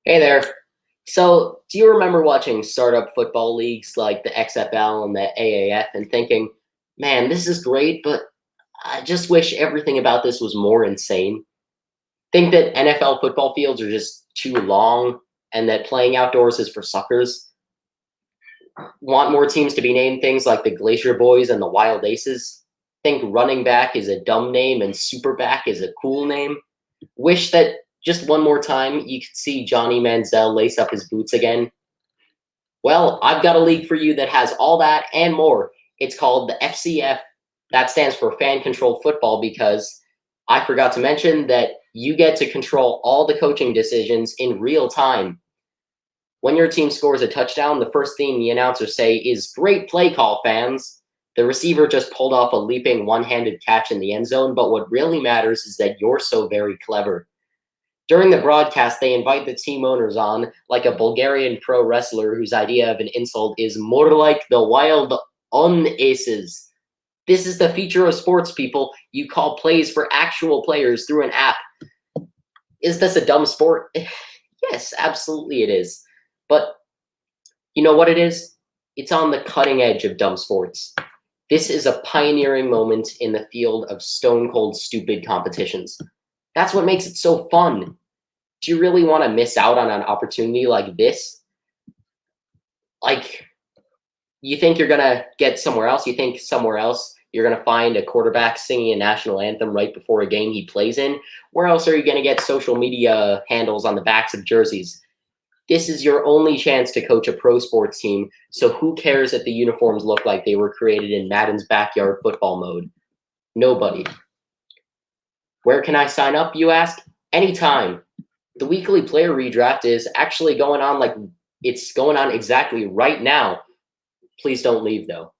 Hey there. So, do you remember watching startup football leagues like the XFL and the AAF and thinking, man, this is great, but I just wish everything about this was more insane? Think that NFL football fields are just too long and that playing outdoors is for suckers? Want more teams to be named things like the Glacier Boys and the Wild Aces? Think running back is a dumb name and superback is a cool name? Wish that just one more time you could see Johnny Manziel lace up his boots again? Well, I've got a league for you that has all that and more. It's called the FCF. That stands for fan controlled football because I forgot to mention that you get to control all the coaching decisions in real time. When your team scores a touchdown, the first thing the announcers say is great play call, fans. The receiver just pulled off a leaping one handed catch in the end zone, but what really matters is that you're so very clever. During the broadcast, they invite the team owners on, like a Bulgarian pro wrestler whose idea of an insult is more like the wild on aces. This is the feature of sports, people. You call plays for actual players through an app. Is this a dumb sport? Yes, absolutely it is. But you know what it is? It's on the cutting edge of dumb sports. This is a pioneering moment in the field of stone cold stupid competitions. That's what makes it so fun. Do you really want to miss out on an opportunity like this? Like, you think you're going to get somewhere else? You think somewhere else you're going to find a quarterback singing a national anthem right before a game he plays in? Where else are you going to get social media handles on the backs of jerseys? This is your only chance to coach a pro sports team, so who cares if the uniforms look like they were created in Madden's backyard football mode? Nobody. Where can I sign up, you ask? Anytime. The weekly player redraft is actually going on like it's going on exactly right now. Please don't leave though,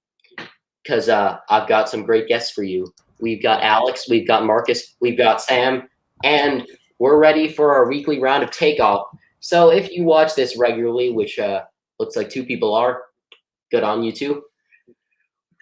because I've got some great guests for you. We've got Alex, we've got Marcus, we've got Sam, and we're ready for our weekly round of takeoff. So if you watch this regularly, which looks like two people are, good on you two.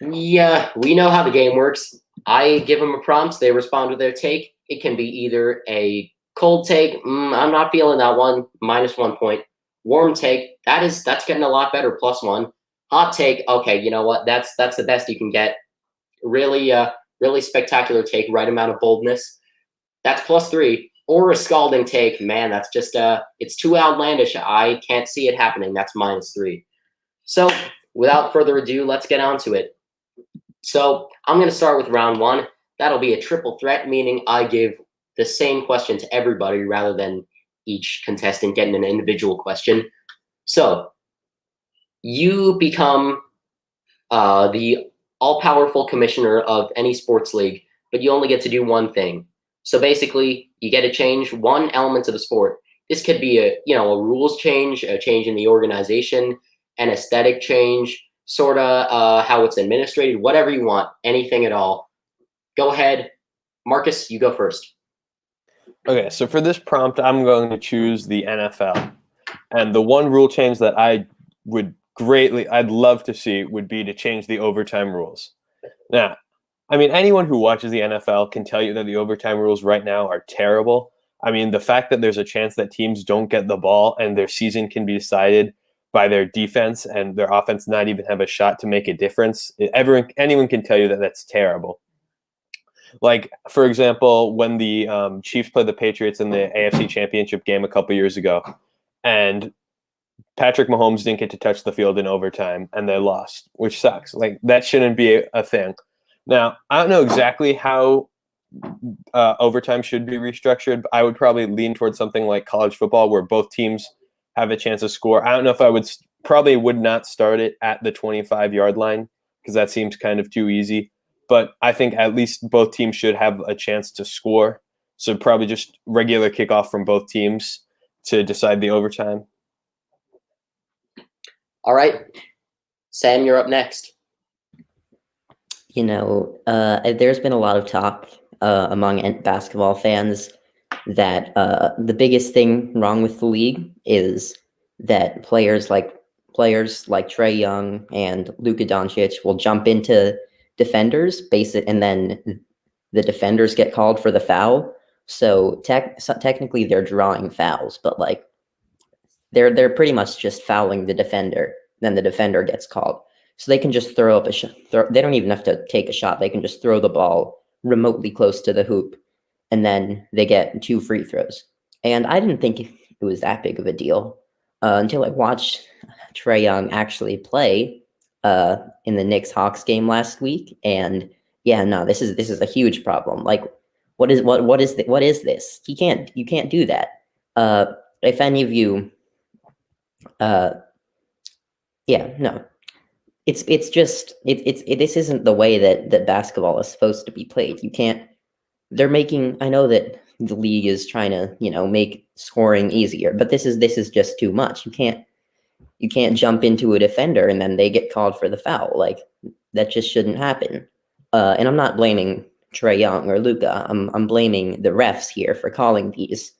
We know how the game works. I give them a prompt, they respond with their take. It can be either a cold take, I'm not feeling that one, -1 point. Warm take, that's getting a lot better, +1. Hot take, okay, you know what? That's the best you can get. Really spectacular take, right amount of boldness. That's +3. Or a scalding take, man, that's just it's too outlandish. I can't see it happening. That's -3. So without further ado, let's get on to it. So I'm going to start with round one. That'll be a triple threat, meaning I give the same question to everybody rather than each contestant getting an individual question. So you become the all-powerful commissioner of any sports league, but you only get to do one thing. So basically, you get to change one element of the sport. This could be a rules change, a change in the organization, an aesthetic change, sort of how it's administrated, whatever you want, anything at all. Go ahead. Marcus, you go first. Okay, so for this prompt, I'm going to choose the NFL. And the one rule change that I'd love to see would be to change the overtime rules. Now, I mean, anyone who watches the NFL can tell you that the overtime rules right now are terrible. I mean, the fact that there's a chance that teams don't get the ball and their season can be decided by their defense and their offense not even have a shot to make a difference, anyone can tell you that that's terrible. Like, for example, when the Chiefs played the Patriots in the AFC Championship game a couple years ago, and Patrick Mahomes didn't get to touch the field in overtime, and they lost, which sucks. Like, that shouldn't be a thing. Now, I don't know exactly how overtime should be restructured, but I would probably lean towards something like college football where both teams have a chance to score. I don't know if I would not start it at the 25-yard line because that seems kind of too easy. But I think at least both teams should have a chance to score. So probably just regular kickoff from both teams to decide the overtime. All right. Sam, you're up next. There's been a lot of talk among basketball fans that the biggest thing wrong with the league is that players like Trae Young and Luka Doncic will jump into defenders, and then the defenders get called for the foul. So technically they're drawing fouls, but they're pretty much just fouling the defender. Then the defender gets called, so they can just throw up a shot. They don't even have to take a shot. They can just throw the ball remotely close to the hoop, and then they get 2 free throws. And I didn't think it was that big of a deal until I watched Trae Young actually play in the Knicks Hawks game last week. And yeah, no, this is a huge problem. Like, what is this? You can't do that. If any of you, yeah, no, it's just this isn't the way that basketball is supposed to be played. You can't. They're making. I know that the league is trying to make scoring easier, but this is just too much. You can't jump into a defender and then they get called for the foul. Like, that just shouldn't happen. And I'm not blaming Trae Young or Luka. I'm blaming the refs here for calling these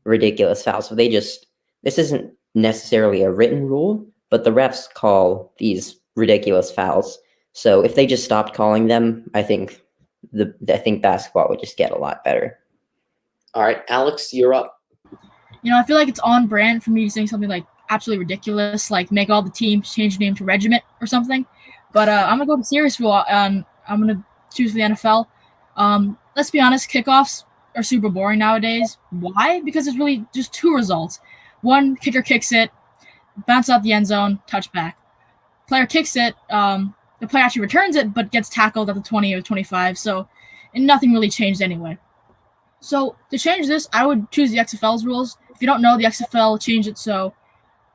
ridiculous fouls. So this isn't necessarily a written rule, but the refs call these ridiculous fouls. So if they just stopped calling them, I think basketball would just get a lot better. All right, Alex, you're up. I feel like it's on brand for me to say something like absolutely ridiculous, like make all the teams change the name to regiment or something. But I'm gonna go with serious rule. I'm gonna choose for the NFL. Let's be honest, kickoffs are super boring nowadays. Why? Because it's really just 2 results. One, kicker kicks it, bounce out the end zone, touchback. Player kicks it, the player actually returns it, but gets tackled at the 20 or 25. So, and nothing really changed anyway. So to change this, I would choose the XFL's rules. If you don't know, the XFL changed it so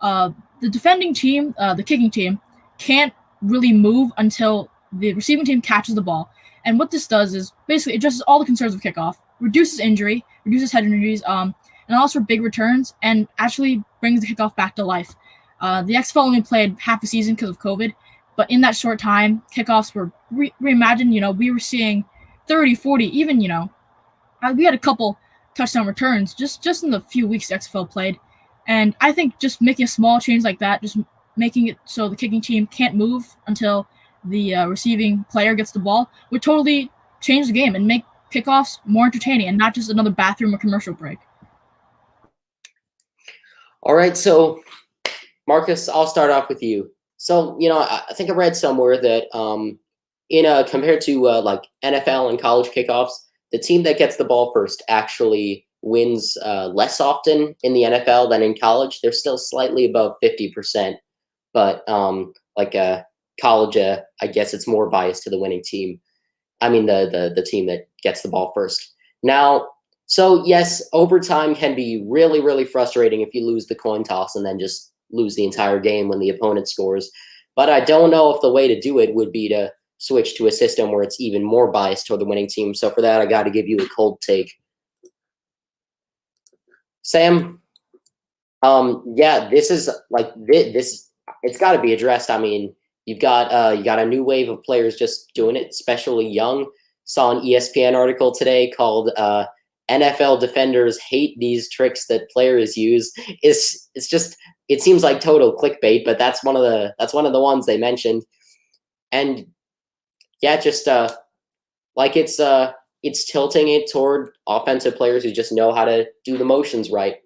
the defending team, the kicking team, can't really move until the receiving team catches the ball. And what this does is basically it addresses all the concerns of kickoff, reduces injury, reduces head injuries, and allows for big returns, and actually brings the kickoff back to life. The XFL only played half a season because of COVID, but in that short time, kickoffs were reimagined. We were seeing 30, 40, even, we had a couple touchdown returns just in the few weeks the XFL played. And I think just making a small change like that, just making it so the kicking team can't move until the receiving player gets the ball, would totally change the game and make kickoffs more entertaining and not just another bathroom or commercial break. All right, so Marcus, I'll start off with you. So, I think I read somewhere that compared to like NFL and college kickoffs, the team that gets the ball first actually wins less often in the NFL than in college. They're still slightly above 50%, but college, I guess it's more biased to the winning team. I mean, the team that gets the ball first. Now, so yes, overtime can be really, really frustrating if you lose the coin toss and then just lose the entire game when the opponent scores. But I don't know if the way to do it would be to switch to a system where it's even more biased toward the winning team. So for that, I got to give you a cold take. Sam, yeah, this is like this. It's got to be addressed. I mean, you got a new wave of players just doing it, especially young. Saw an ESPN article today called "NFL defenders hate these tricks that players use." It seems like total clickbait, but that's one of the ones they mentioned. And yeah, just it's tilting it toward offensive players who just know how to do the motions right.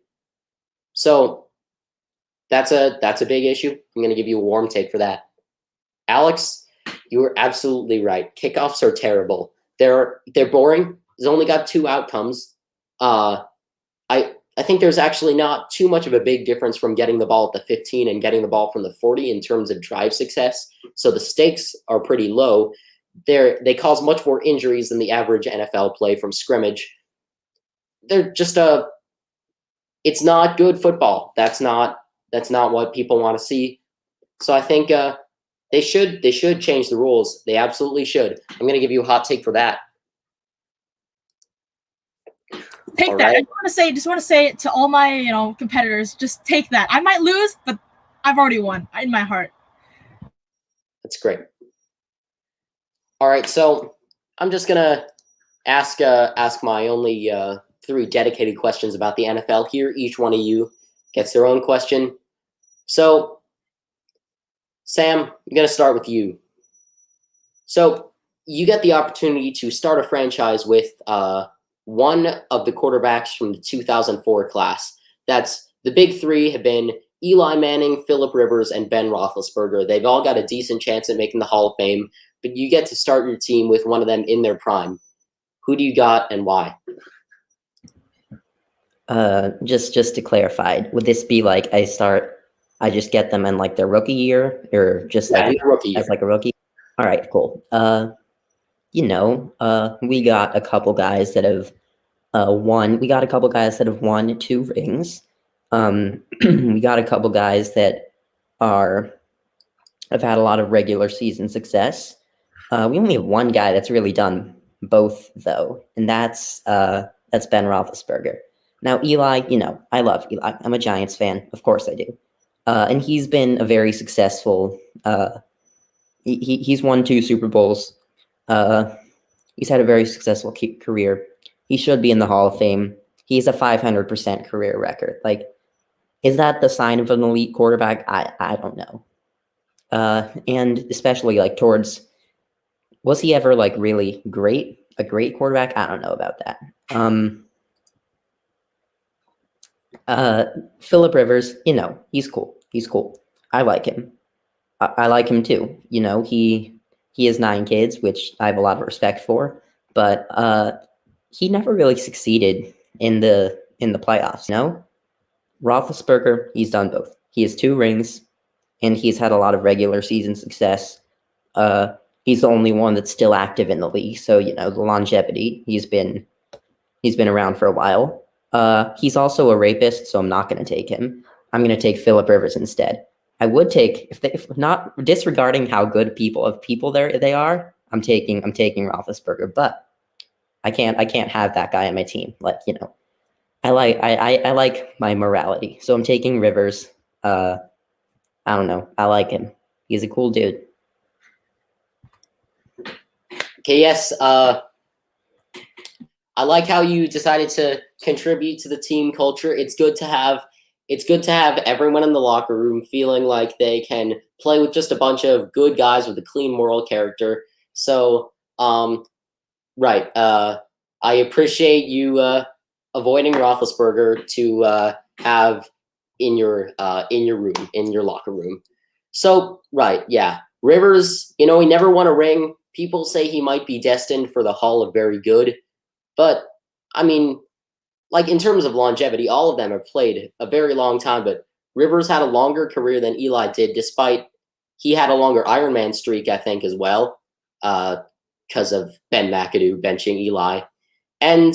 So that's a big issue. I'm going to give you a warm take for that. Alex, you were absolutely right. Kickoffs are terrible. They're boring. There's only got 2 outcomes. I think there's actually not too much of a big difference from getting the ball at the 15 and getting the ball from the 40 in terms of drive success. So the stakes are pretty low. They cause much more injuries than the average NFL play from scrimmage. They're just it's not good football. That's not what people want to see. So I think they should change the rules. They absolutely should. I'm going to give you a hot take for that. Take all that. right. I just want to say it to all my competitors. Just take that. I might lose, but I've already won in my heart. That's great. All right, so I'm just gonna ask my only 3 dedicated questions about the NFL here. Each one of you gets their own question. So, Sam, I'm gonna start with you. So you get the opportunity to start a franchise with one of the quarterbacks from the 2004 class. That's the big 3 have been Eli Manning, Phillip Rivers, and Ben Roethlisberger. They've all got a decent chance at making the Hall of Fame, but you get to start your team with one of them in their prime. Who do you got and why? Just to clarify, would this be like I just get them in like their rookie year, or just like rookie year. as like a rookie? All right, cool. We got a couple guys that have won. We got a couple guys that have won 2 rings. We got a couple guys that have had a lot of regular season success. We only have one guy that's really done both, though, and that's Ben Roethlisberger. Now, Eli, I love Eli. I'm a Giants fan, of course I do, and he's been a very successful. He's won 2 Super Bowls. He's had a very successful career. He should be in the Hall of Fame. He's a 500% career record. Like, is that the sign of an elite quarterback? I don't know. And especially like was he ever like really great? A great quarterback? I don't know about that. Phillip Rivers, he's cool. He's cool. I like him. I like him too. He has 9 kids, which I have a lot of respect for, but he never really succeeded in the playoffs. Roethlisberger, he's done both. He has 2 rings, and he's had a lot of regular season success. He's the only one that's still active in the league, so the longevity. He's been around for a while. He's also a rapist, so I'm not going to take him. I'm going to take Phillip Rivers instead. I would take if not disregarding how good people they are. I'm taking Roethlisberger, but I can't have that guy on my team. I like my morality, so I'm taking Rivers. I don't know. I like him. He's a cool dude. Okay, yes. I like how you decided to contribute to the team culture. It's good to have everyone in the locker room feeling like they can play with just a bunch of good guys with a clean moral character. So, right. I appreciate you avoiding Roethlisberger to have in your room, in your locker room. So, right, yeah. Rivers, he never won a ring. People say he might be destined for the Hall of Very Good. But, I mean, like in terms of longevity, all of them have played a very long time. But Rivers had a longer career than Eli did, despite he had a longer Ironman streak, I think, as well, because of Ben McAdoo benching Eli. And,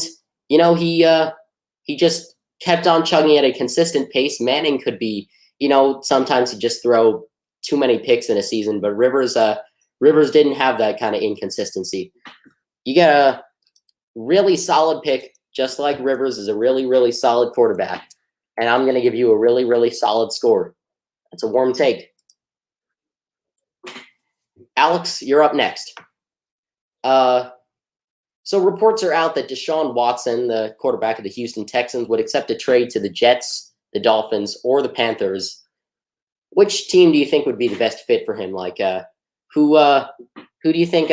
he just kept on chugging at a consistent pace. Manning could be, sometimes he'd just throw too many picks in a season. But Rivers didn't have that kind of inconsistency. You get a really solid pick, just like Rivers is a really, really solid quarterback. And I'm going to give you a really, really solid score. That's a warm take. Alex, you're up next. So reports are out that Deshaun Watson, the quarterback of the Houston Texans, would accept a trade to the Jets, the Dolphins, or the Panthers. Which team do you think would be the best fit for him? Like, who do you think?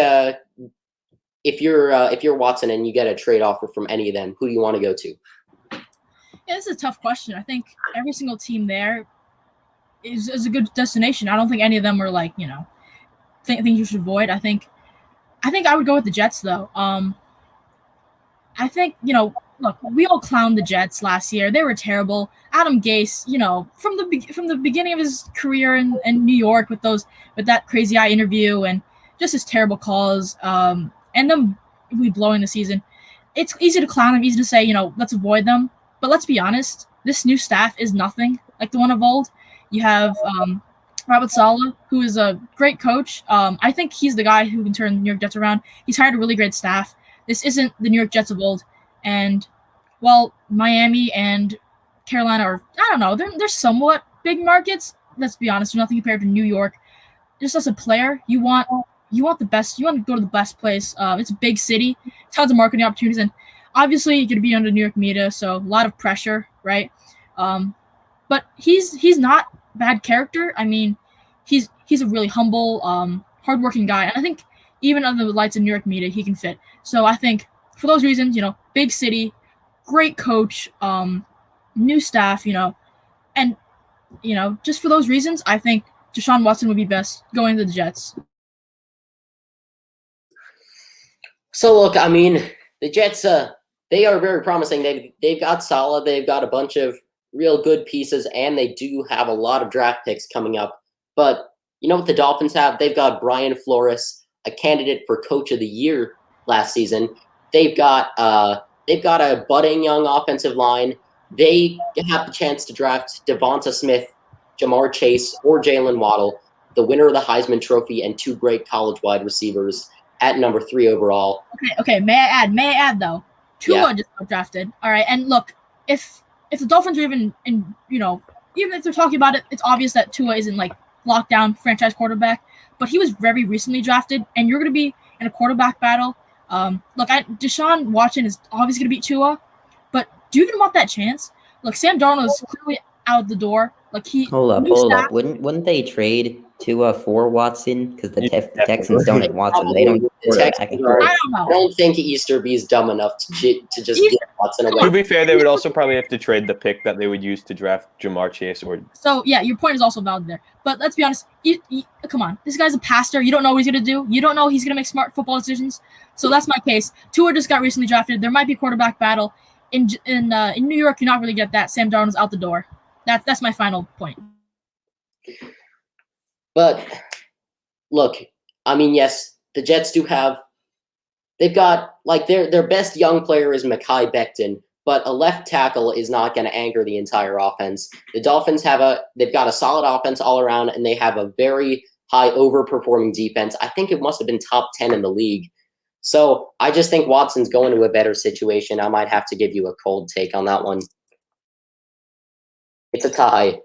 If you're Watson and you get a trade offer from any of them, who do you want to go to? Yeah, this is a tough question. I think every single team there is a good destination. I don't think any of them are like things you should avoid. I think I would go with the Jets though. I think look, we all clowned the Jets last year. They were terrible. Adam Gase, from the beginning of his career in New York with that crazy eye interview and just his terrible calls, and them blowing the season. It's easy to clown them, easy to say, let's avoid them. But let's be honest, this new staff is nothing like the one of old. You have Robert Saleh, who is a great coach. I think he's the guy who can turn the New York Jets around. He's hired a really great staff. This isn't the New York Jets of old. And, well, Miami and Carolina are, I don't know, they're somewhat big markets. Let's be honest, they're nothing compared to New York. Just as a player, you want the best. You want to go to the best place. It's a big city, tons of marketing opportunities, and obviously you're going to be under New York media, so a lot of pressure, right? But he's not bad character. I mean, he's a really humble, hardworking guy, and I think even under the lights of New York media, he can fit. So I think for those reasons, big city, great coach, new staff, and just for those reasons, I think Deshaun Watson would be best going to the Jets. So look, I mean, the Jets, they are very promising. They've got solid. They've got a bunch of real good pieces, and they do have a lot of draft picks coming up. But you know what the Dolphins have? They've got Brian Flores, a candidate for Coach of the Year last season. They've got a budding young offensive line. They have the chance to draft Devonta Smith, Jamar Chase, or Jalen Waddle, the winner of the Heisman Trophy, and 2 great college wide receivers at number 3 overall. Okay. May I add though, Tua just got drafted. All right, and look, if the Dolphins are even if they're talking about it, it's obvious that Tua isn't like lockdown franchise quarterback, but he was very recently drafted, and you're going to be in a quarterback battle. Deshaun Watson is obviously going to beat Tua, but do you even want that chance? Look, Sam Darnold is clearly out the door. Like hold up. Wouldn't they trade Tua for Watson? Because the Texans don't have Watson. They don't. I don't know. I don't think Easterby's dumb enough to just get Watson away. To be fair, they would also probably have to trade the pick that they would use to draft Jamar Chase. So yeah, your point is also valid there. But let's be honest. Come on, this guy's a pastor. You don't know what he's gonna do. You don't know he's gonna make smart football decisions. So that's my case. Tua just got recently drafted. There might be a quarterback battle in New York. You're not really get that. Sam Darnold's out the door. That's my final point. But look, I mean, yes, the Jets do have. They've got like their best young player is Mekhi Becton, but a left tackle is not going to anchor the entire offense. The Dolphins they've got a solid offense all around, and they have a very high overperforming defense. I think it must have been top 10 in the league. So I just think Watson's going to a better situation. I might have to give you a cold take on that one. It's a tie.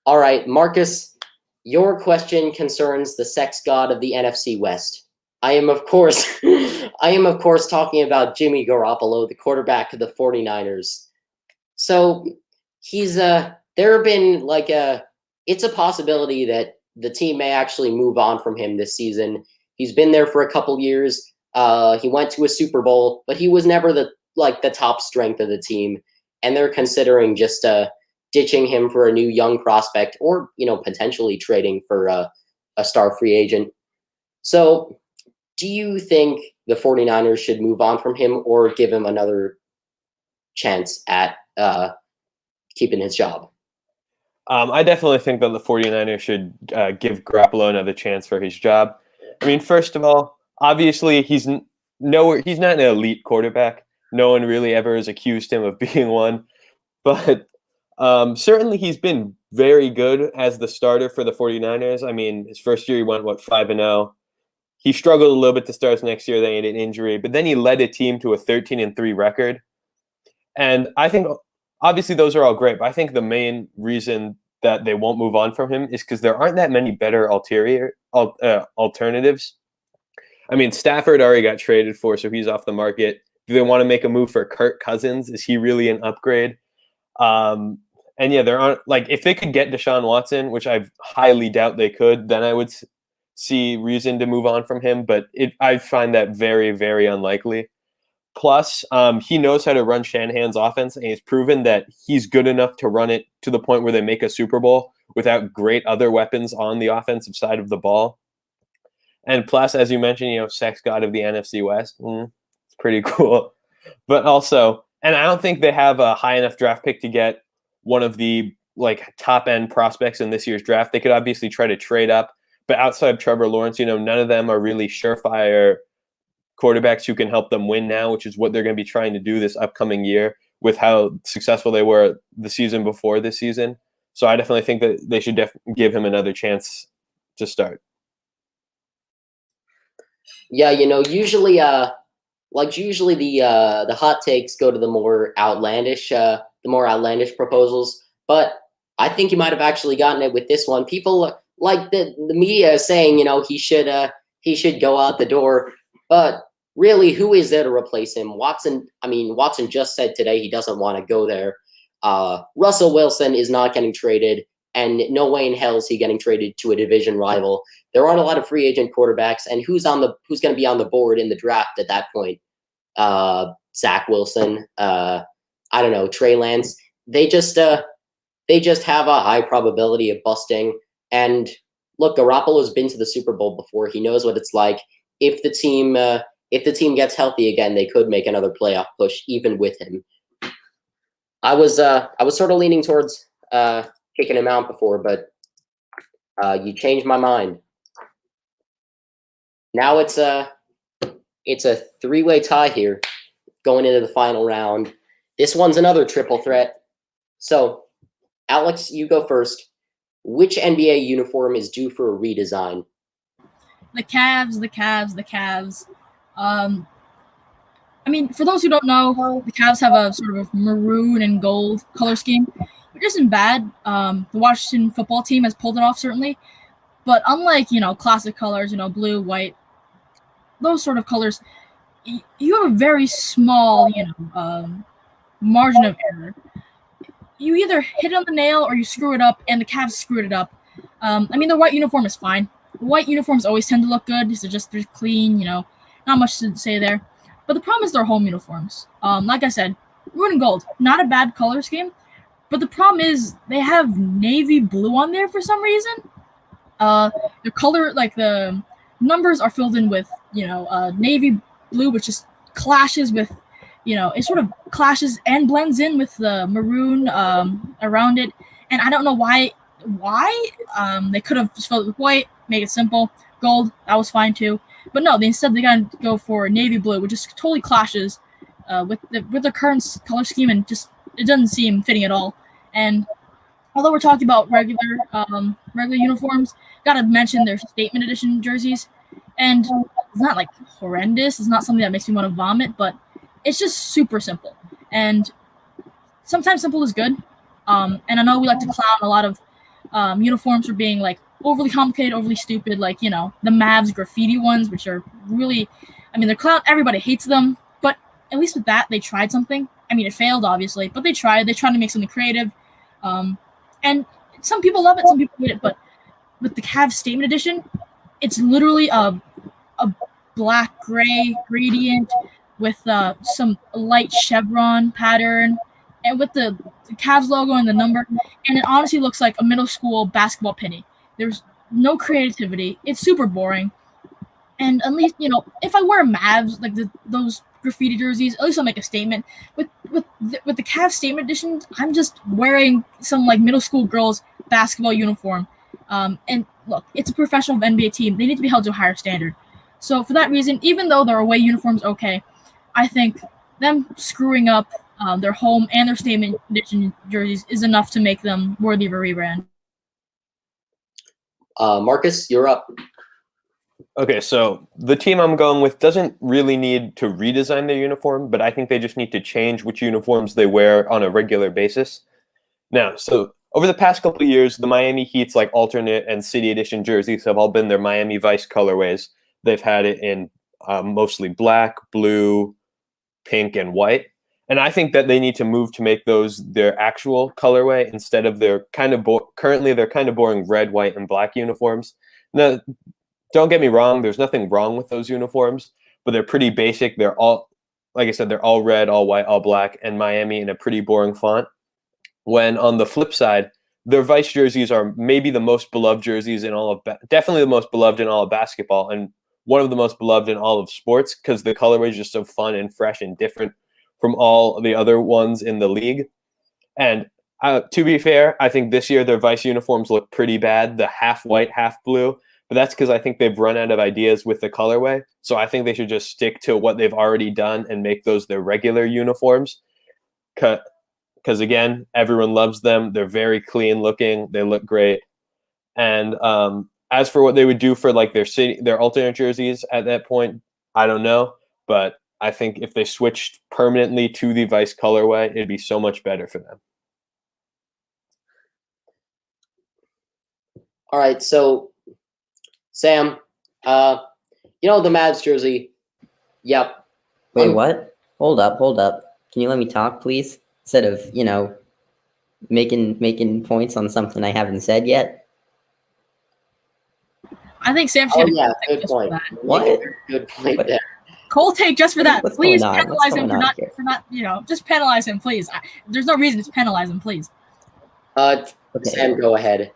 All right, Marcus, your question concerns the sex god of the NFC West. I am of course talking about Jimmy Garoppolo, the quarterback of the 49ers. So he's there have been it's a possibility that the team may actually move on from him this season. He's been there for a couple years. He went to a Super Bowl, but he was never the top strength of the team. And they're considering just ditching him for a new young prospect, or potentially trading for a star free agent. So do you think the 49ers should move on from him, or give him another chance at keeping his job? I definitely think that the 49ers should give Garoppolo another chance for his job. I mean, first of all, obviously he's not an elite quarterback. No one really ever has accused him of being one. But certainly he's been very good as the starter for the 49ers. I mean, his first year he went, 5-0. He struggled a little bit to start his next year. They had an injury. But then he led a team to a 13-3 record. And I think, obviously, those are all great. But I think the main reason that they won't move on from him is because there aren't that many better alternatives. I mean, Stafford already got traded for, so he's off the market. Do they want to make a move for Kirk Cousins? Is he really an upgrade? And yeah, there aren't if they could get Deshaun Watson, which I highly doubt they could, then I would see reason to move on from him. But I find that very, very unlikely. Plus, he knows how to run Shanahan's offense, and he's proven that he's good enough to run it to the point where they make a Super Bowl without great other weapons on the offensive side of the ball. And plus, as you mentioned, sex god of the NFC West. It's pretty cool. But also, and I don't think they have a high enough draft pick to get one of the top end prospects in this year's draft. They could obviously try to trade up, but outside of Trevor Lawrence, none of them are really surefire quarterbacks who can help them win now, which is what they're going to be trying to do this upcoming year with how successful they were the season before this season. So I definitely think that they should give him another chance to start. Yeah, usually the hot takes go to the more outlandish proposals, but I think you might have actually gotten it with this one. People like the media is saying, he should go out the door, but really, who is there to replace him? Watson just said today he doesn't want to go there. Russell Wilson is not getting traded, and no way in hell is he getting traded to a division rival. There aren't a lot of free agent quarterbacks, and who's going to be on the board in the draft at that point? Zach Wilson, I don't know, Trey Lance. They just they just have a high probability of busting. And look, Garoppolo's been to the Super Bowl before. He knows what it's like. If the team gets healthy again, they could make another playoff push even with him. I was sort of leaning towards kicking him out before, but you changed my mind. Now it's a 3-way tie here going into the final round. This one's another triple threat. So, Alex, you go first. Which NBA uniform is due for a redesign? The Cavs, the Cavs, the Cavs. I mean, for those who don't know, the Cavs have a sort of maroon and gold color scheme, which isn't bad. The Washington football team has pulled it off, certainly. But unlike, classic colors, blue, white, those sort of colors, you have a very small, margin of error. You either hit it on the nail or you screw it up, and the Cavs screwed it up. The white uniform is fine. White uniforms always tend to look good. They're clean, not much to say there. But the problem is their home uniforms. Like I said, maroon and gold, not a bad color scheme. But the problem is they have navy blue on there for some reason. The color, like the numbers are filled in with, navy blue, which just clashes with, it sort of clashes and blends in with the maroon around it. And I don't know why they could have just filled it with white, make it simple. Gold, that was fine too. But no, instead they got to go for navy blue, which just totally clashes with their current color scheme, and just it doesn't seem fitting at all. And although we're talking about regular uniforms, gotta mention their statement edition jerseys. And it's not like horrendous. It's not something that makes me want to vomit, but it's just super simple. And sometimes simple is good. And I know we like to clown a lot of uniforms for being like overly complicated, overly stupid, like, the Mavs graffiti ones, which are really, they're clown. Everybody hates them, but at least with that, they tried something. It failed, obviously, but they tried. They tried to make something creative. And some people love it, some people hate it, but with the Cavs Statement Edition, it's literally a black-gray gradient with some light chevron pattern, and with the Cavs logo and the number, and it honestly looks like a middle school basketball penny. There's no creativity. It's super boring. And at least, if I wear Mavs, like those graffiti jerseys, at least I'll make a statement. With the Cavs Statement Edition, I'm just wearing some like middle school girls basketball uniform. And look, it's a professional NBA team. They need to be held to a higher standard. So for that reason, even though their away uniform's okay, I think them screwing up their home and their Statement Edition jerseys is enough to make them worthy of a rebrand. Marcus, you're up. Okay, so the team I'm going with doesn't really need to redesign their uniform, but I think they just need to change which uniforms they wear on a regular basis. Now, so over the past couple of years, the Miami Heat's like alternate and city edition jerseys have all been their Miami Vice colorways. They've had it in mostly black, blue, pink, and white. And I think that they need to move to make those their actual colorway instead of their currently they're kind of boring red, white, and black uniforms. Now, don't get me wrong, there's nothing wrong with those uniforms, but they're pretty basic. They're all, like I said, they're all red, all white, all black, and Miami in a pretty boring font. When on the flip side, their Vice jerseys are maybe the most beloved jerseys in all of, definitely the most beloved in all of basketball, and one of the most beloved in all of sports because the colorway is just so fun and fresh and different from all the other ones in the league. And to be fair, I think this year their Vice uniforms look pretty bad, the half white, half blue. But that's because I think they've run out of ideas with the colorway. So I think they should just stick to what they've already done and make those their regular uniforms. Because, again, everyone loves them. They're very clean looking. They look great. And as for what they would do for like their alternate jerseys at that point, I don't know. But I think if they switched permanently to the Vice colorway, it'd be so much better for them. All right, so Sam, the Mavs jersey. Yep. Wait, what? Hold up. Can you let me talk, please? Instead of, making points on something I haven't said yet. I think Sam Oh should. yeah, good point. What? Good point there. Cold take just for that. What's Please going on? penalize What's him going for on here? not, just penalize him, please. There's no reason to penalize him, please. Okay. Sam, go ahead.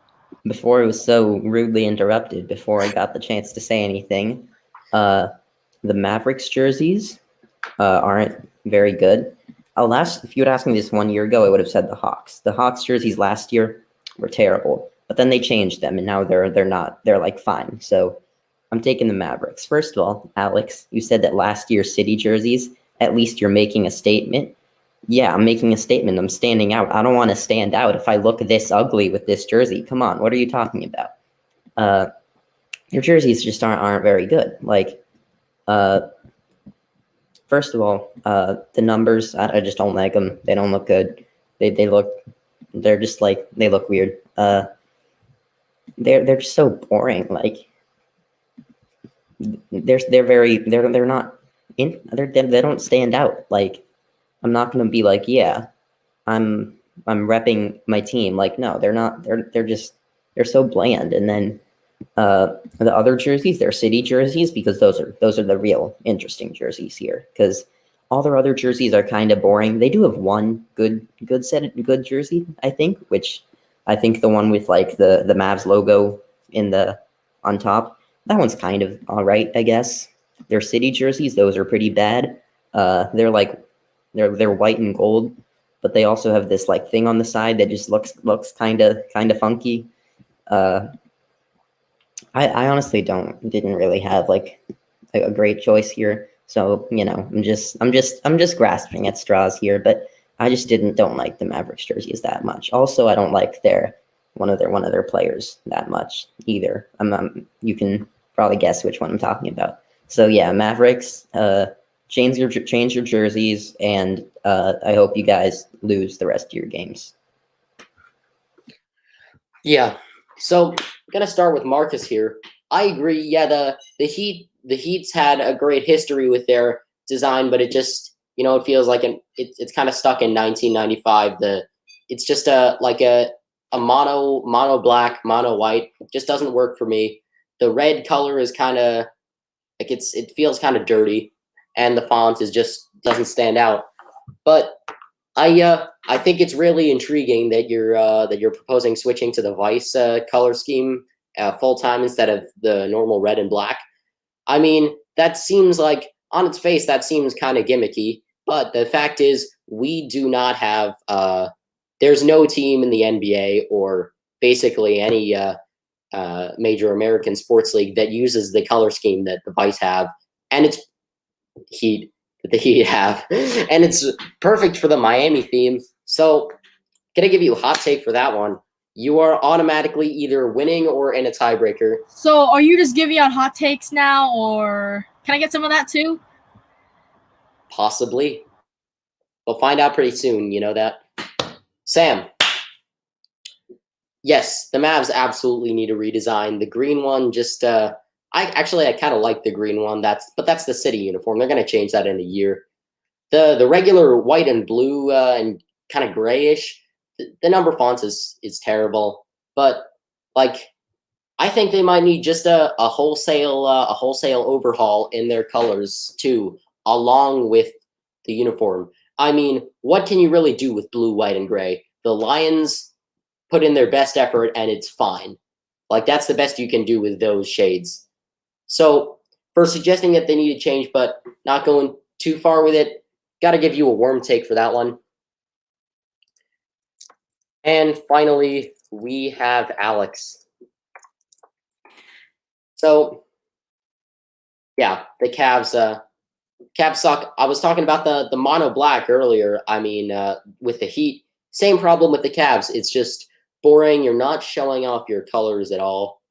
Before it was so rudely interrupted, before I got the chance to say anything, the Mavericks jerseys aren't very good. If you had asked me this 1 year ago, I would have said the Hawks. The Hawks jerseys last year were terrible, but then they changed them, and now they're not. They're like fine. So I'm taking the Mavericks. First of all, Alex, you said that last year's City jerseys. At least you're making a statement. Yeah, I'm making a statement. I'm standing out. I don't want to stand out if I look this ugly with this jersey. Come on, what are you talking about? Your jerseys just aren't very good. Like, first of all, the numbers, I just don't like them. They don't look good. They're just like, they look weird. They're just so boring. Like, they're not they don't stand out. Like, I'm not gonna be like, yeah, I'm repping my team. Like, no, they're not. They're so bland. And then the other jerseys, they're City jerseys, because those are the real interesting jerseys here. Because all their other jerseys are kind of boring. They do have one good jersey, I think, which I think the one with like the Mavs logo on top. That one's kind of all right, I guess. Their City jerseys, those are pretty bad. They're white and gold, but they also have this like thing on the side that just looks kind of funky. I honestly didn't really have like a great choice here. So, I'm just grasping at straws here, but I just don't like the Mavericks jerseys that much. Also, I don't like one of their players that much either. You can probably guess which one I'm talking about. So yeah, Mavericks, change your jerseys, and I hope you guys lose the rest of your games. Yeah. So I'm gonna start with Marcus here. I agree. Yeah, the Heat's had a great history with their design, but it just it feels like it's kind of stuck in 1995. It's just a mono black, mono white. Just doesn't work for me. The red color is kind of like it feels kind of dirty, and the font just doesn't stand out. But I think it's really intriguing that you're proposing switching to the Vice color scheme full time instead of the normal red and black. I mean, that seems like on its face that seems kind of gimmicky, but the fact is we do not have there's no team in the NBA or basically any major American sports league that uses the color scheme that the Vice have, and it's Heat that the Heat have, and it's perfect for the Miami theme. So, can I give you a hot take for that one? You are automatically either winning or in a tiebreaker. So, are you just giving out hot takes now, or can I get some of that too? Possibly. We'll find out pretty soon. You know that. Sam. Yes, the Mavs absolutely need a redesign. The green one just I kind of like the green one. That's the City uniform. They're going to change that in a year. The regular white and blue and kind of grayish, the number fonts is terrible. But like, I think they might need just a wholesale overhaul in their colors too, along with the uniform. I mean, what can you really do with blue, white, and gray? The Lions put in their best effort, and it's fine. Like, that's the best you can do with those shades. So, for suggesting that they need to change, but not going too far with it, got to give you a warm take for that one. And finally, we have Alex. So, yeah, the Cavs suck. I was talking about the mono black earlier. I mean, with the Heat, same problem with the Cavs. It's just boring. You're not showing off your colors at all,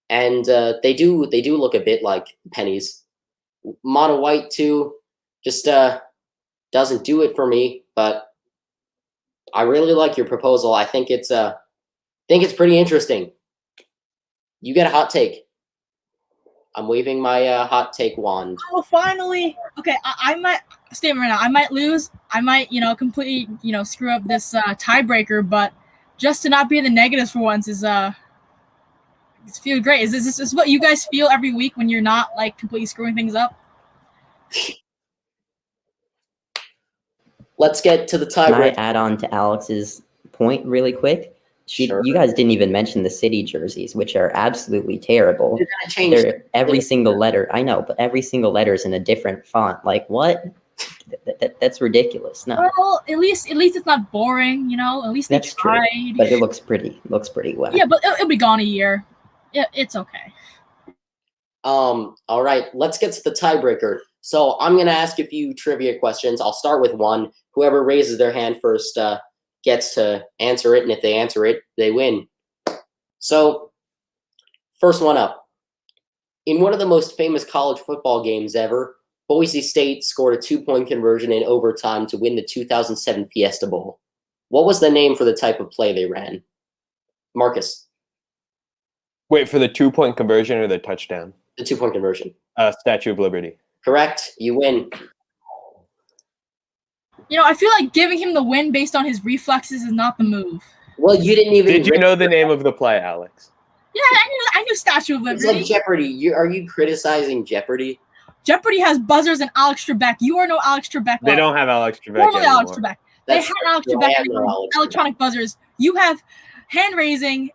and they do look a bit like pennies. Mono white too, just doesn't do it for me. But I really like your proposal. I think it's pretty interesting. You get a hot take. I'm waving my hot take wand. Oh, finally! Okay, I might statement right now. I might lose. I might, completely, screw up this tiebreaker. But just to not be in the negatives for once is it's feel great. Is this what you guys feel every week when you're not like completely screwing things up? Let's get to the Can I tiebreaker. add on to Alex's point really quick? Sure. You guys didn't even mention the city jerseys, which are absolutely terrible. They're gonna change. They're every single letter. I know, but every single letter is in a different font. Like what? That's ridiculous. No, Well, at least it's not boring, you know. At least they that's true. tried. But it looks pretty. Looks pretty well. Yeah, but it'll be gone a year. Yeah, it's okay. All right, let's get to the tiebreaker. So I'm gonna ask a few trivia questions. I'll start with one. Whoever raises their hand first gets to answer it, and if they answer it, they win. So, first one up. In one of the most famous college football games ever, Boise State scored a 2-point conversion in overtime to win the 2007 Fiesta Bowl. What was the name for the type of play they ran? Marcus. Wait, for the 2-point conversion or the touchdown? The 2-point conversion. Statue of Liberty. Correct. You win. You know, I feel like giving him the win based on his reflexes is not the move. Well, you didn't even. Did you know the name of the play, Alex? Yeah, I knew Statue of It's Liberty. like Jeopardy. Are you criticizing Jeopardy? Jeopardy has buzzers and Alex Trebek. You are no Alex Trebek. They don't have Alex Trebek Formerly anymore. Alex Trebek. They That's had Alex true. Trebek I have and no Alex electronic buzzers. You have hand raising,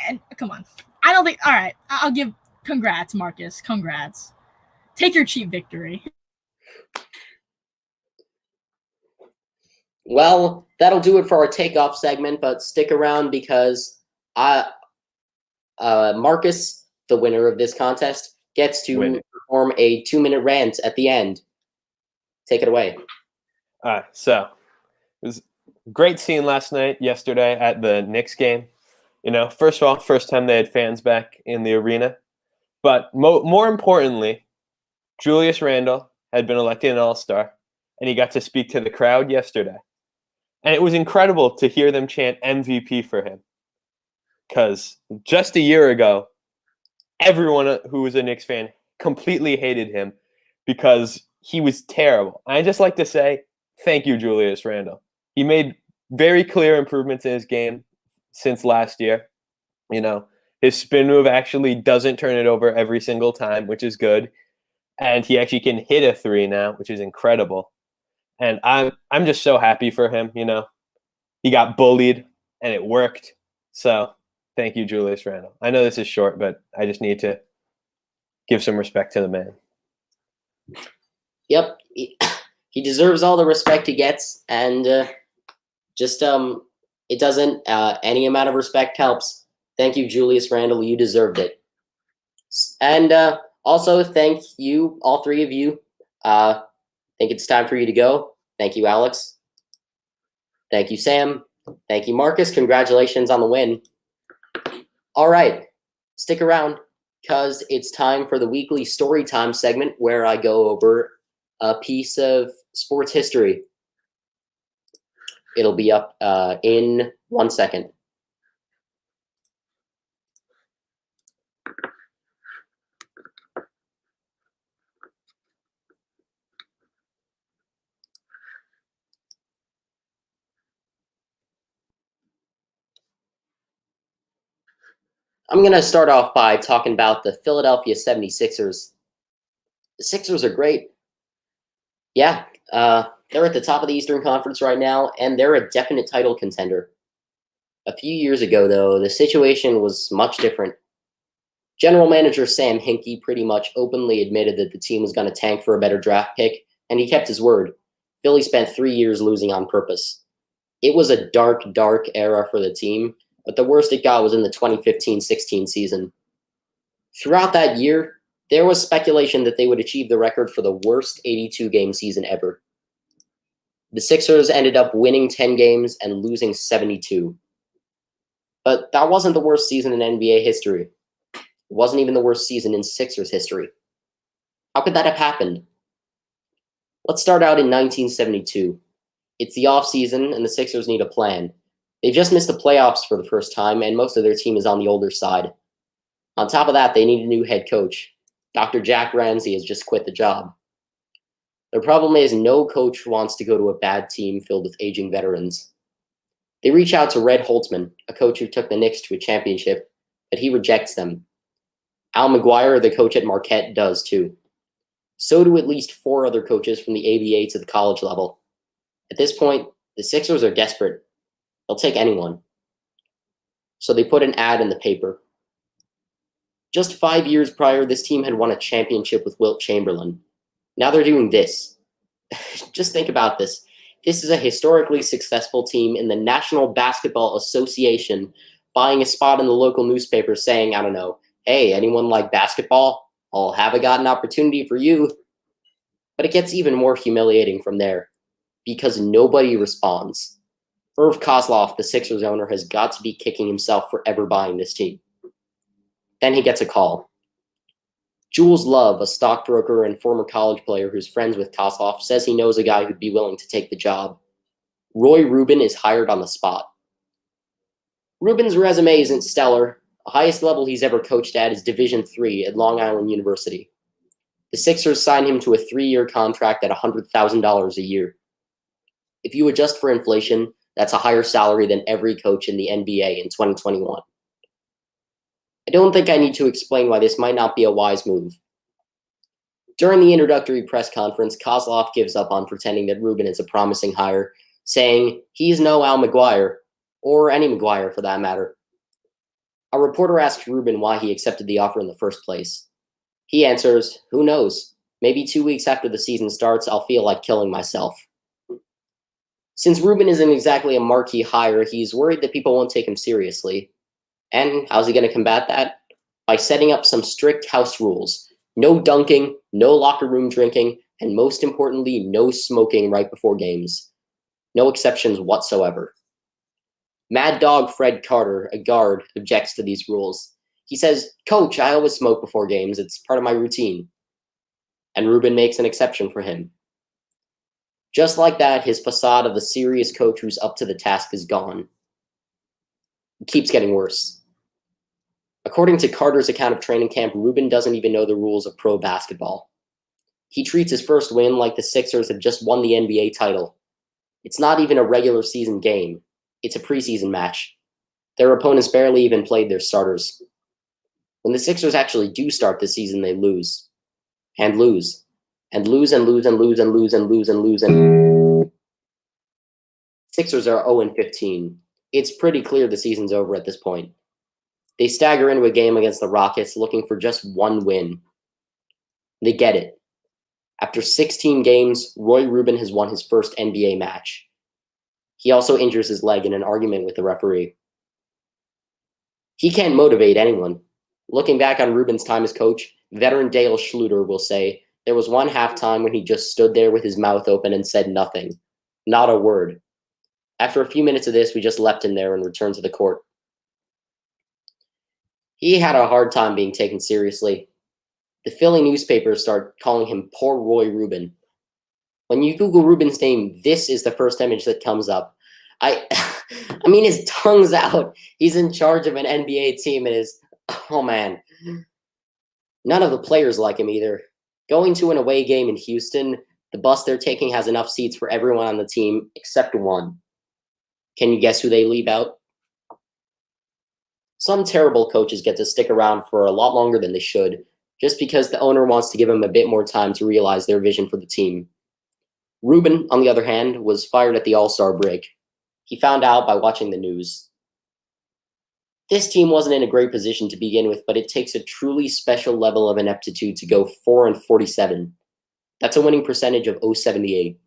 and come on. I don't think. All right, I'll give. Congrats, Marcus. Congrats. Take your cheap victory. Well, that'll do it for our takeoff segment, but stick around because Marcus, the winner of this contest, gets to perform a 2-minute rant at the end. Take it away. So it was a great scene yesterday at the Knicks game. You know, first of all, first time they had fans back in the arena. But more importantly, Julius Randle had been elected an All-Star, and he got to speak to the crowd yesterday. And it was incredible to hear them chant MVP for him. Because just a year ago, everyone who was a Knicks fan completely hated him because he was terrible. And I just like to say, thank you, Julius Randle. He made very clear improvements in his game since last year. You know, his spin move actually doesn't turn it over every single time, which is good. And he actually can hit a 3 now, which is incredible. And I'm just so happy for him, you know. He got bullied, and it worked. So thank you, Julius Randle. I know this is short, but I just need to give some respect to the man. Yep, he deserves all the respect he gets, and it doesn't. Any amount of respect helps. Thank you, Julius Randle. You deserved it. And also, thank you, all three of you. I think it's time for you to go. Thank you, Alex. Thank you, Sam. Thank you, Marcus. Congratulations on the win. All right, stick around because it's time for the weekly story time segment where I go over a piece of sports history. It'll be up in 1 second. I'm going to start off by talking about the Philadelphia 76ers. The Sixers are great. Yeah, they're at the top of the Eastern Conference right now, and they're a definite title contender. A few years ago, though, the situation was much different. General manager Sam Hinkie pretty much openly admitted that the team was going to tank for a better draft pick, and he kept his word. Philly spent 3 years losing on purpose. It was a dark, dark era for the team, but the worst it got was in the 2015-16 season. Throughout that year, there was speculation that they would achieve the record for the worst 82-game season ever. The Sixers ended up winning 10 games and losing 72. But that wasn't the worst season in NBA history. It wasn't even the worst season in Sixers history. How could that have happened? Let's start out in 1972. It's the offseason, and the Sixers need a plan. They've just missed the playoffs for the first time, and most of their team is on the older side. On top of that, they need a new head coach. Dr. Jack Ramsey has just quit the job. The problem is no coach wants to go to a bad team filled with aging veterans. They reach out to Red Holtzman, a coach who took the Knicks to a championship, but he rejects them. Al McGuire, the coach at Marquette, does too. So do at least 4 other coaches from the ABA to the college level. At this point, the Sixers are desperate. They'll take anyone. So they put an ad in the paper. Just 5 years prior, this team had won a championship with Wilt Chamberlain. Now they're doing this. Just think about this. This is a historically successful team in the National Basketball Association buying a spot in the local newspaper saying, I don't know, hey, anyone like basketball? I'll have an opportunity for you. But it gets even more humiliating from there because nobody responds. Irv Kozlov, the Sixers owner, has got to be kicking himself for ever buying this team. Then he gets a call. Jules Love, a stockbroker and former college player who's friends with Kozlov, says he knows a guy who'd be willing to take the job. Roy Rubin is hired on the spot. Rubin's resume isn't stellar. The highest level he's ever coached at is Division III at Long Island University. The Sixers signed him to a 3-year contract at $100,000 a year. If you adjust for inflation, that's a higher salary than every coach in the NBA in 2021. I don't think I need to explain why this might not be a wise move. During the introductory press conference, Kozlov gives up on pretending that Rubin is a promising hire, saying he's no Al McGuire, or any McGuire for that matter. A reporter asks Rubin why he accepted the offer in the first place. He answers, who knows? Maybe 2 weeks after the season starts, I'll feel like killing myself. Since Rubin isn't exactly a marquee hire, he's worried that people won't take him seriously. And how's he going to combat that? By setting up some strict house rules. No dunking, no locker room drinking, and most importantly, no smoking right before games. No exceptions whatsoever. Mad Dog Fred Carter, a guard, objects to these rules. He says, Coach, I always smoke before games. It's part of my routine. And Rubin makes an exception for him. Just like that, his facade of the serious coach who's up to the task is gone. It keeps getting worse. According to Carter's account of training camp, Rubin doesn't even know the rules of pro basketball. He treats his first win like the Sixers have just won the NBA title. It's not even a regular season game. It's a preseason match. Their opponents barely even played their starters. When the Sixers actually do start this season, they lose. And lose. And lose and lose and lose and lose and lose and lose and Sixers are 0-15. It's pretty clear the season's over at this point. They stagger into a game against the Rockets looking for just one win. They get it. After 16 games, Roy Rubin has won his first NBA match. He also injures his leg in an argument with the referee. He can't motivate anyone. Looking back on Rubin's time as coach, veteran Dale Schluter will say, there was one halftime when he just stood there with his mouth open and said nothing. Not a word. After a few minutes of this, we just left him there and returned to the court. He had a hard time being taken seriously. The Philly newspapers start calling him Poor Roy Rubin. When you Google Rubin's name, this is the first image that comes up. I mean, his tongue's out. He's in charge of an NBA team and oh man. None of the players like him either. Going to an away game in Houston, the bus they're taking has enough seats for everyone on the team except one. Can you guess who they leave out? Some terrible coaches get to stick around for a lot longer than they should, just because the owner wants to give them a bit more time to realize their vision for the team. Rubin, on the other hand, was fired at the All-Star break. He found out by watching the news. This team wasn't in a great position to begin with, but it takes a truly special level of ineptitude to go 4-47. That's a winning percentage of .078.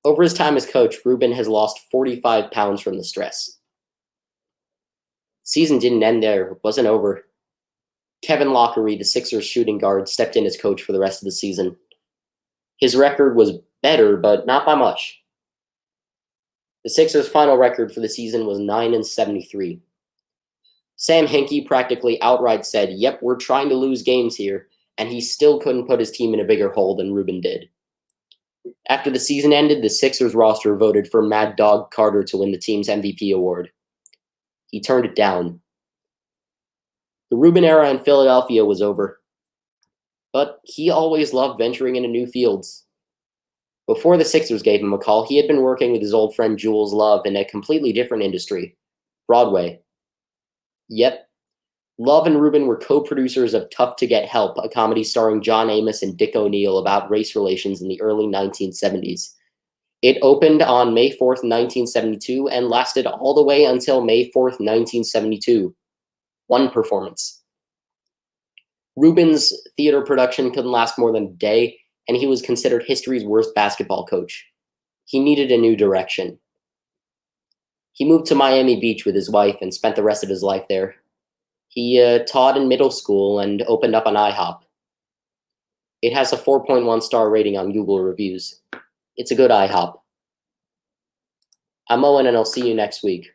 Over his time as coach, Rubin has lost 45 pounds from the stress. Season didn't end there. It wasn't over. Kevin Lockery, the Sixers shooting guard, stepped in as coach for the rest of the season. His record was better, but not by much. The Sixers' final record for the season was 9-73. Sam Hinkie practically outright said, yep, we're trying to lose games here, and he still couldn't put his team in a bigger hole than Rubin did. After the season ended, the Sixers roster voted for Mad Dog Carter to win the team's MVP award. He turned it down. The Rubin era in Philadelphia was over. But he always loved venturing into new fields. Before the Sixers gave him a call, he had been working with his old friend Jules Love in a completely different industry, Broadway. Yep, Love and Rubin were co-producers of Tough to Get Help, a comedy starring John Amos and Dick O'Neill about race relations in the early 1970s. It opened on May 4th, 1972, and lasted all the way until May 4th, 1972. One performance. Rubin's theater production couldn't last more than a day, and he was considered history's worst basketball coach. He needed a new direction. He moved to Miami Beach with his wife and spent the rest of his life there. He taught in middle school and opened up an IHOP. It has a 4.1 star rating on Google reviews. It's a good IHOP. I'm Owen, and I'll see you next week.